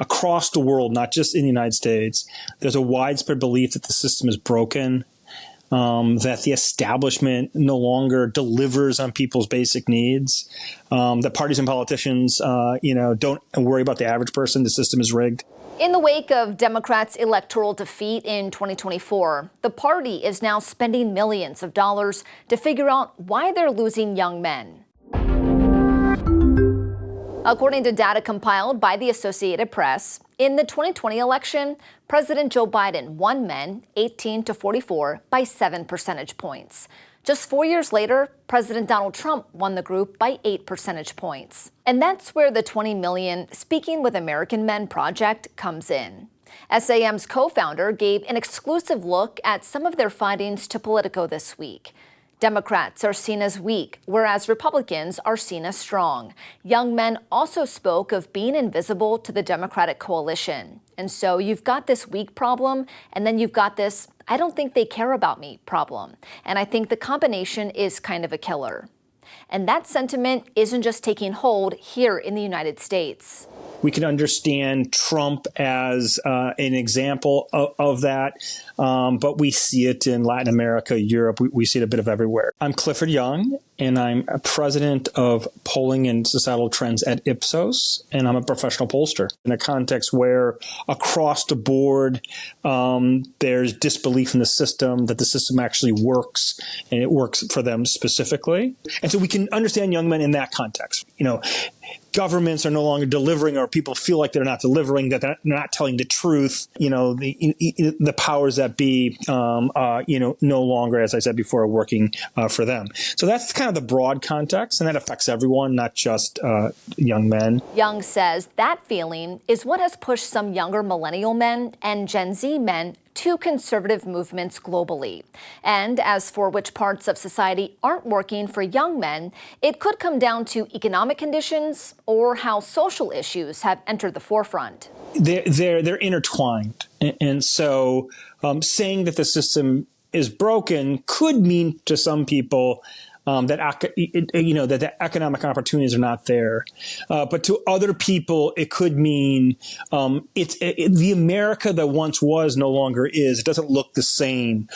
across the world, not just in the United States, there's a widespread belief that the system is broken, that the establishment no longer delivers on people's basic needs, that parties and politicians, don't worry about the average person. The system is rigged. In the wake of Democrats' electoral defeat in 2024, the party is now spending millions of dollars to figure out why they're losing young men. According to data compiled by the Associated Press, in the 2020 election, President Joe Biden won men 18 to 44 by 7 percentage points. Just 4 years later, President Donald Trump won the group by 8 percentage points. And that's where the 20 million Speaking with American Men project comes in. SAM's co-founder gave an exclusive look at some of their findings to Politico this week. Democrats are seen as weak, whereas Republicans are seen as strong. Young men also spoke of being invisible to the Democratic coalition. And so you've got this weak problem, and then you've got this I don't think they care about me problem. And I think the combination is kind of a killer. And that sentiment isn't just taking hold here in the United States. We can understand Trump as an example of that, but we see it in Latin America, Europe. We see it a bit of everywhere. I'm Clifford Young, and I'm a president of Polling and Societal Trends at Ipsos, and I'm a professional pollster. In a context where across the board there's disbelief in the system, that the system actually works, and it works for them specifically. And so we can understand young men in that context. Governments are no longer delivering, or people feel like they're not delivering, that they're not telling the truth. The powers that be, no longer, as I said before, are working for them. So that's kind of the broad context, and that affects everyone, not just young men. Young says that feeling is what has pushed some younger millennial men and Gen Z men to conservative movements globally. And as for which parts of society aren't working for young men, it could come down to economic conditions or how social issues have entered the forefront. They're intertwined. And so saying that the system is broken could mean to some people that the economic opportunities are not there. But to other people, it could mean the America that once was no longer is. It doesn't look the same.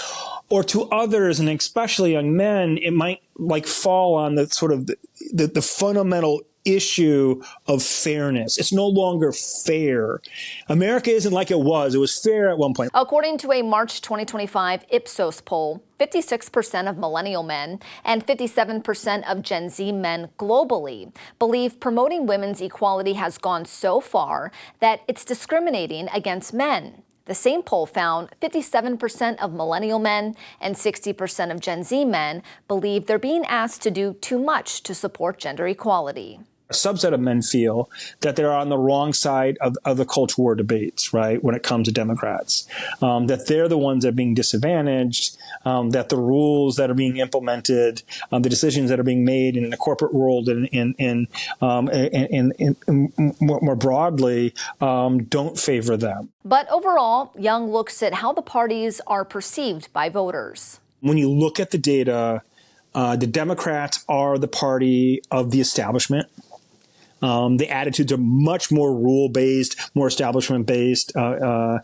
Or to others, and especially young men, it might fall on the sort of the fundamental issue of fairness. It's no longer fair. America isn't like it was. It was fair at one point. According to a March 2025 Ipsos poll, 56% of millennial men and 57% of Gen Z men globally believe promoting women's equality has gone so far that it's discriminating against men. The same poll found 57% of millennial men and 60% of Gen Z men believe they're being asked to do too much to support gender equality. A subset of men feel that they're on the wrong side of the culture war debates, right, when it comes to Democrats, that they're the ones that are being disadvantaged, that the rules that are being implemented, the decisions that are being made in the corporate world and more broadly don't favor them. But overall, Young looks at how the parties are perceived by voters. When you look at the data, the Democrats are the party of the establishment. The attitudes are much more rule-based, more establishment-based than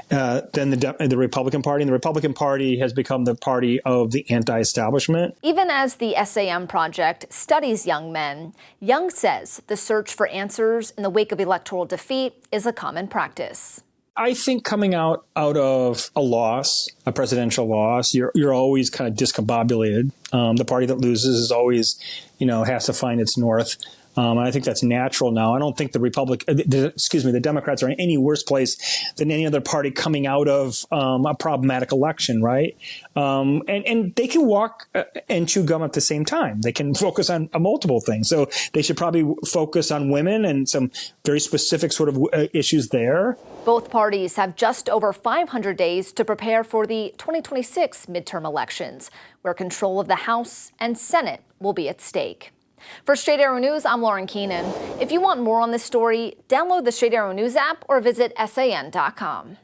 the Republican Party. And the Republican Party has become the party of the anti-establishment. Even as the SAM project studies young men, Young says the search for answers in the wake of electoral defeat is a common practice. I think coming out of a presidential loss, you're always kind of discombobulated. The party that loses is always, has to find its north. And I think that's natural now. I don't think the Democrats are in any worse place than any other party coming out of a problematic election, right? And they can walk and chew gum at the same time. They can focus on multiple things. So they should probably focus on women and some very specific sort of issues there. Both parties have just over 500 days to prepare for the 2026 midterm elections, where control of the House and Senate will be at stake. For Straight Arrow News, I'm Lauren Keenan. If you want more on this story, download the Straight Arrow News app or visit SAN.com.